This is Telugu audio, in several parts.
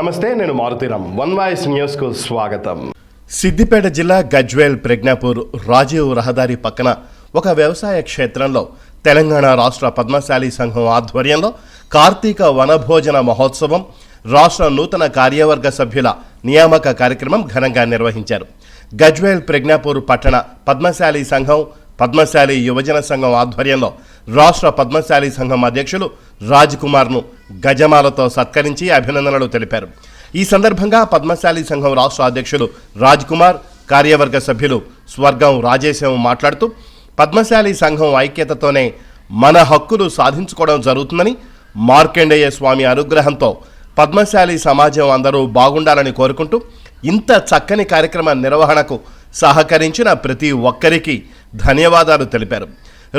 నమస్తే, నేను మారుతీరామ్. వన్ వాయిస్ న్యూస్కు స్వాగతం. సిద్దిపేట జిల్లా గజ్వేల్ ప్రజ్ఞాపూర్ రాజీవ్ రహదారి పక్కన ఒక వ్యవసాయ క్షేత్రంలో తెలంగాణ రాష్ట్ర పద్మశాలి సంఘం ఆధ్వర్యంలో కార్తీక వనభోజన మహోత్సవం, రాష్ట్ర నూతన కార్యవర్గ సభ్యుల నియామక కార్యక్రమం ఘనంగా నిర్వహించారు. గజ్వేల్ ప్రజ్ఞాపూర్ పట్టణ పద్మశాలి సంఘం, పద్మశాలి యువజన సంఘం ఆధ్వర్యంలో రాష్ట్ర పద్మశాలి సంఘం అధ్యక్షులు రాజ్ కుమార్ను గజమాలతో సత్కరించి అభినందనలు తెలిపారు. ఈ సందర్భంగా పద్మశాలి సంఘం రాష్ట్ర అధ్యక్షులు రాజ్ కుమార్, కార్యవర్గ సభ్యులు స్వర్గం రాజేశం మాట్లాడుతూ పద్మశాలి సంఘం ఐక్యతతోనే మన హక్కులు సాధించుకోవడం జరుగుతుందని, మార్కండేయ స్వామి అనుగ్రహంతో పద్మశాలి సమాజం అందరూ బాగుండాలని కోరుకుంటూ ఇంత చక్కని కార్యక్రమ నిర్వహణకు సహకరించిన ప్రతి ఒక్కరికి ధన్యవాదాలు తెలిపారు.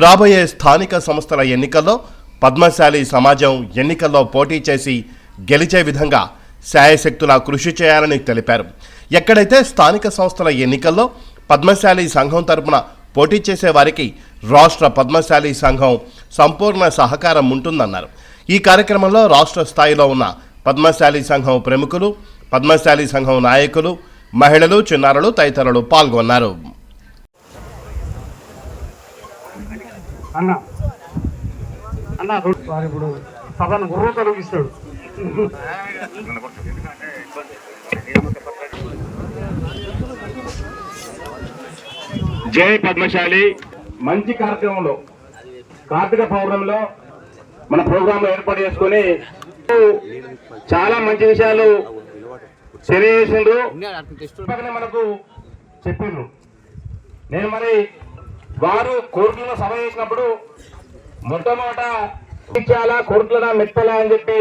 రాబోయే స్థానిక సంస్థల ఎన్నికల్లో పద్మశాలి సమాజం ఎన్నికల్లో పోటీ చేసి గెలిచే విధంగా శాయశక్తులా కృషి చేయాలని తెలిపారు. ఎక్కడైతే స్థానిక సంస్థల ఎన్నికల్లో పద్మశాలి సంఘం తరపున పోటీ చేసే వారికి రాష్ట్ర పద్మశాలి సంఘం సంపూర్ణ సహకారం ఉంటుందన్నారు. ఈ కార్యక్రమంలో రాష్ట్ర స్థాయిలో ఉన్న పద్మశాలి సంఘం ప్రముఖులు, పద్మశాలి సంఘం నాయకులు, మహిళలు, చిన్నారులు తదితరులు పాల్గొన్నారు. ఇప్పుడు సభను గుర్రు కలిగిస్తాడు. జై పద్మశాలి. మంచి కార్యక్రమంలో కార్తీక పౌర్ణమిలో మన ప్రోగ్రాంలో ఏర్పాటు చేసుకొని చాలా మంచి విషయాలు తెలియజేసిండ్రు, మనకు చెప్పిండ్రు. నేను మరి వారు కోర్టులో సభ చేసినప్పుడు మొట్టమొదట ఇచ్చాల కోర్టుల మెత్తల అని చెప్పి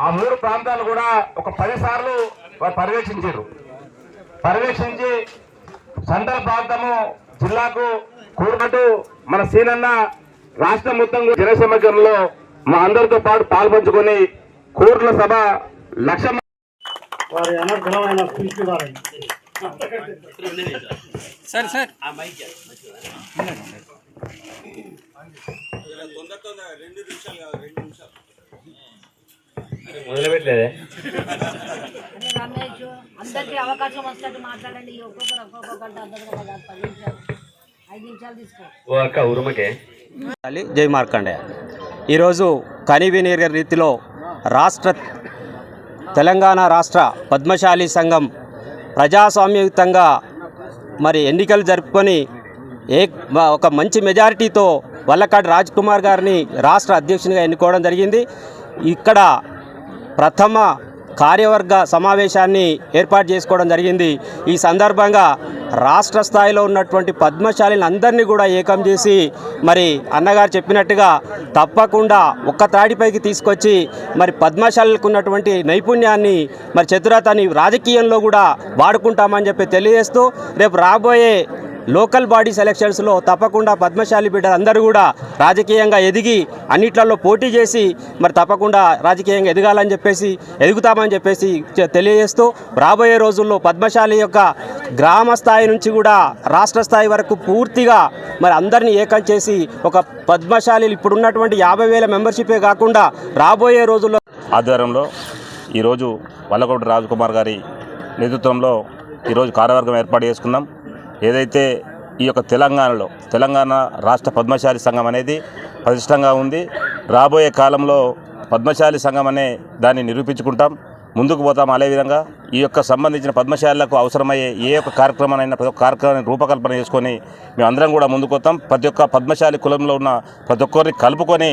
ఆ 3 ప్రాంతాలు కూడా ఒక 10 సార్లు వారు పర్యవేక్షించి సెంట్రల్ ప్రాంతము జిల్లాకు కోరుకుంటూ మన సీనన్న రాష్ట్రం మొత్తం జనసమగ్రంలో మా అందరితో పాటు పాల్పంచుకొని కోర్టుల సభ లక్ష వారి అనర్గళమైన స్పీచ్ సార్ మొదలుపెట్టలేదే. అందరికీ అవకాశం వస్తట్టు మాట్లాడండి. ఒక్కొక్కరు 5 నిమిషాలు తీసుకో. జై మార్కండేయ. ఈరోజు కనీవినీర్ రీతిలో తెలంగాణ రాష్ట్ర పద్మశాలి సంఘం ప్రజాస్వామ్యయుతంగా మరి ఎన్నికలు జరుపుకొని ఒక మంచి మెజారిటీతో వల్లకాడ్ రాజ్ కుమార్ గారిని రాష్ట్ర అధ్యక్షునిగా ఎన్నుకోవడం జరిగింది. ఇక్కడ ప్రథమ కార్యవర్గ సమావేశాన్ని ఏర్పాటు చేసుకోవడం జరిగింది. ఈ సందర్భంగా రాష్ట్ర స్థాయిలో ఉన్నటువంటి పద్మశాలిని అందరినీ కూడా ఏకం చేసి మరి అన్నగారు చెప్పినట్టుగా తప్పకుండా ఒక్క త్రాడిపైకి తీసుకొచ్చి మరి పద్మశాలకు ఉన్నటువంటి నైపుణ్యాన్ని మరి చతురతని రాజకీయంలో కూడా వాడుకుంటామని చెప్పి తెలియజేస్తూ రేపు రాబోయే లోకల్ బాడీ సెలక్షన్స్లో తప్పకుండా పద్మశాలి బిడ్డలందరూ కూడా రాజకీయంగా ఎదిగి అన్నిట్లలో పోటీ చేసి మరి తప్పకుండా రాజకీయంగా ఎదుగుతామని చెప్పేసి తెలియజేస్తూ రాబోయే రోజుల్లో పద్మశాలి యొక్క గ్రామ స్థాయి నుంచి కూడా రాష్ట్ర స్థాయి వరకు పూర్తిగా మరి అందరినీ ఏకం చేసి ఒక పద్మశాలి ఇప్పుడున్నటువంటి 50,000 మెంబర్షిపే కాకుండా రాబోయే రోజుల్లో ఆధ్వర్యంలో ఈరోజు వల్లకోట రాజ్ కుమార్ గారి నేతృత్వంలో ఈరోజు కార్యవర్గం ఏర్పాటు చేసుకున్నాం. ఏదైతే ఈ యొక్క తెలంగాణ రాష్ట్ర పద్మశాలి సంఘం అనేది ప్రతిష్టంగా ఉంది. రాబోయే కాలంలో పద్మశాలి సంఘం అనే దాన్ని నిరూపించుకుంటాం, ముందుకు పోతాం. అదేవిధంగా ఈ యొక్క సంబంధించిన పద్మశాలకు అవసరమయ్యే ఏ ఒక్క కార్యక్రమానైనా ప్రతి ఒక్క కార్యక్రమాన్ని రూపకల్పన చేసుకొని మేము అందరం కూడా ముందుకు పోతాం. ప్రతి ఒక్క పద్మశాలి కులంలో ఉన్న ప్రతి ఒక్కరిని కలుపుకొని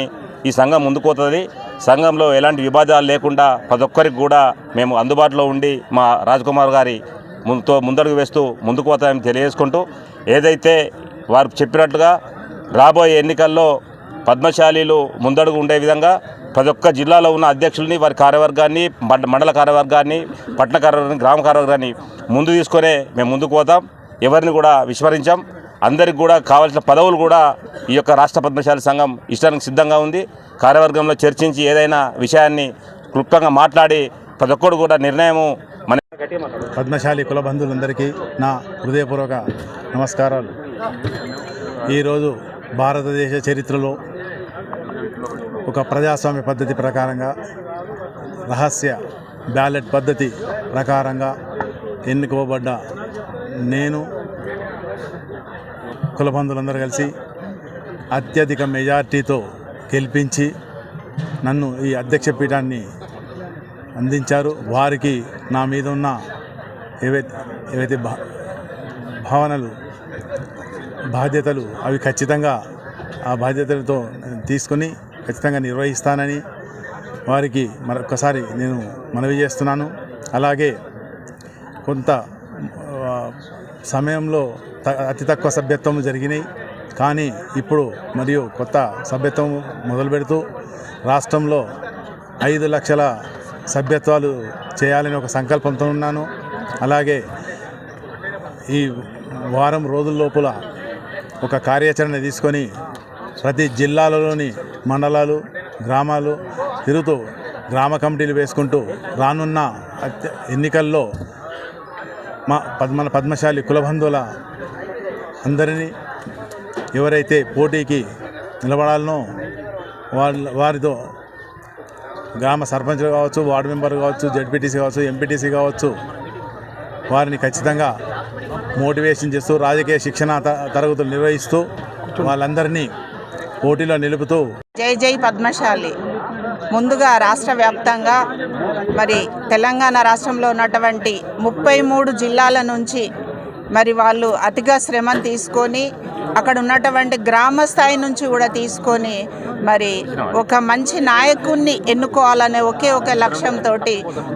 ఈ సంఘం ముందుకు పోతుంది. సంఘంలో ఎలాంటి విభేదాలు లేకుండా ప్రతి ఒక్కరికి కూడా మేము అందుబాటులో ఉండి మా రాజ్ కుమార్ గారి ముందడుగు వేస్తూ ముందుకు పోతామని తెలియజేసుకుంటూ, ఏదైతే వారు చెప్పినట్లుగా రాబోయే ఎన్నికల్లో పద్మశాలీలు ముందడుగు ఉండే విధంగా ప్రతి ఒక్క జిల్లాలో ఉన్న అధ్యక్షుల్ని, వారి కార్యవర్గాన్ని, మండల కార్యవర్గాన్ని, పట్టణ కార్యవర్గాన్ని, గ్రామ కార్యవర్గాన్ని ముందు తీసుకొనే మేము ముందుకు పోతాం. ఎవరిని కూడా విస్మరించాం. అందరికి కూడా కావాల్సిన పదవులు కూడా ఈ యొక్క రాష్ట్ర పద్మశాలి సంఘం ఇష్టానికి సిద్ధంగా ఉంది. కార్యవర్గంలో చర్చించి ఏదైనా విషయాన్ని క్లుప్తంగా మాట్లాడి ప్రతి ఒక్కరు కూడా నిర్ణయము పద్మశాలి కుల బంధువులందరికీ నా హృదయపూర్వక నమస్కారాలు. ఈరోజు భారతదేశ చరిత్రలో ఒక ప్రజాస్వామ్య పద్ధతి ప్రకారంగా రహస్య బ్యాలెట్ పద్ధతి ప్రకారంగా ఎన్నుకోబడ్డ నేను కుల బంధువులందరూ కలిసి అత్యధిక మెజార్టీతో గెలిపించి నన్ను ఈ అధ్యక్ష పీఠాన్ని అందించారు. వారికి నా మీద ఉన్న ఏవైతే భావనలు బాధ్యతలు అవి ఖచ్చితంగా ఆ బాధ్యతలతో తీసుకొని ఖచ్చితంగా నిర్వహిస్తానని వారికి మరొకసారి నేను మనవి చేస్తున్నాను. అలాగే కొంత సమయంలో అతి తక్కువ సభ్యత్వం జరిగినాయి, కానీ ఇప్పుడు మరియు కొత్త సభ్యత్వం మొదలు పెడుతూ రాష్ట్రంలో 5 లక్షల సభ్యత్వాలు చేయాలని ఒక సంకల్పంతో ఉన్నాను. అలాగే ఈ వారం రోజుల లోపల ఒక కార్యాచరణ తీసుకొని ప్రతి జిల్లాలలోని మండలాలు గ్రామాలు తిరుగుతూ గ్రామ కమిటీలు వేసుకుంటూ రానున్న ఎన్నికల్లో మన పద్మశాలి కులబంధువుల అందరినీ ఎవరైతే పోటీకి నిలబడాలనో వారితో గ్రామ సర్పంచ్లు కావచ్చు, వార్డు మెంబర్ కావచ్చు, జడ్పీటీసీ కావచ్చు, ఎంపీటీసీ కావచ్చు, వారిని ఖచ్చితంగా మోటివేషన్ చేస్తూ రాజకీయ శిక్షణ తరగతులు నిర్వహిస్తూ వాళ్ళందరినీ పోటీలో నిలుపుతూ జై జై పద్మశాలి. ముందుగా రాష్ట్ర వ్యాప్తంగా మరి తెలంగాణ రాష్ట్రంలో ఉన్నటువంటి 33 జిల్లాల నుంచి మరి వాళ్ళు అతిగా శ్రమను తీసుకొని అక్కడ ఉన్నటువంటి గ్రామ స్థాయి నుంచి కూడా తీసుకొని మరి ఒక మంచి నాయకుడిని ఎన్నుకోవాలనే ఒక లక్ష్యంతో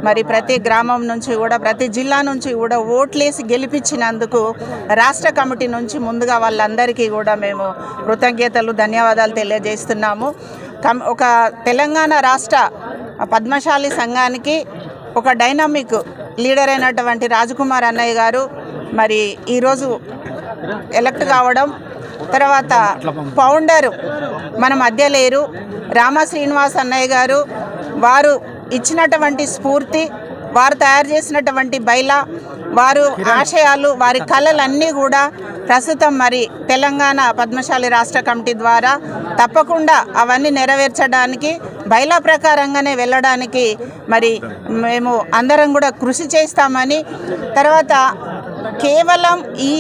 మరి ప్రతి గ్రామం నుంచి కూడా ప్రతి జిల్లా నుంచి కూడా ఓట్లేసి గెలిపించినందుకు రాష్ట్ర కమిటీ నుంచి ముందుగా వాళ్ళందరికీ కూడా మేము కృతజ్ఞతలు ధన్యవాదాలు తెలియజేస్తున్నాము. ఒక తెలంగాణ రాష్ట్ర పద్మశాలి సంఘానికి ఒక డైనామిక్ లీడర్ అయినటువంటి రాజకుమార్ అన్నయ్య గారు మరి ఈరోజు ఎలక్ట్ కావడం, తర్వాత ఫౌండరు మన మధ్య లేరు రామ శ్రీనివాస్ అన్నయ్య గారు, వారు ఇచ్చినటువంటి స్ఫూర్తి, వారు తయారు చేసినటువంటి బైలా, వారు ఆశయాలు, వారి కళలన్నీ కూడా ప్రస్తుతం మరి తెలంగాణ పద్మశాలి రాష్ట్ర కమిటీ ద్వారా తప్పకుండా అవన్నీ నెరవేర్చడానికి బైలా ప్రకారంగానే వెళ్ళడానికి మరి మేము అందరం కూడా కృషి చేస్తామని, తర్వాత కేవలం ఈ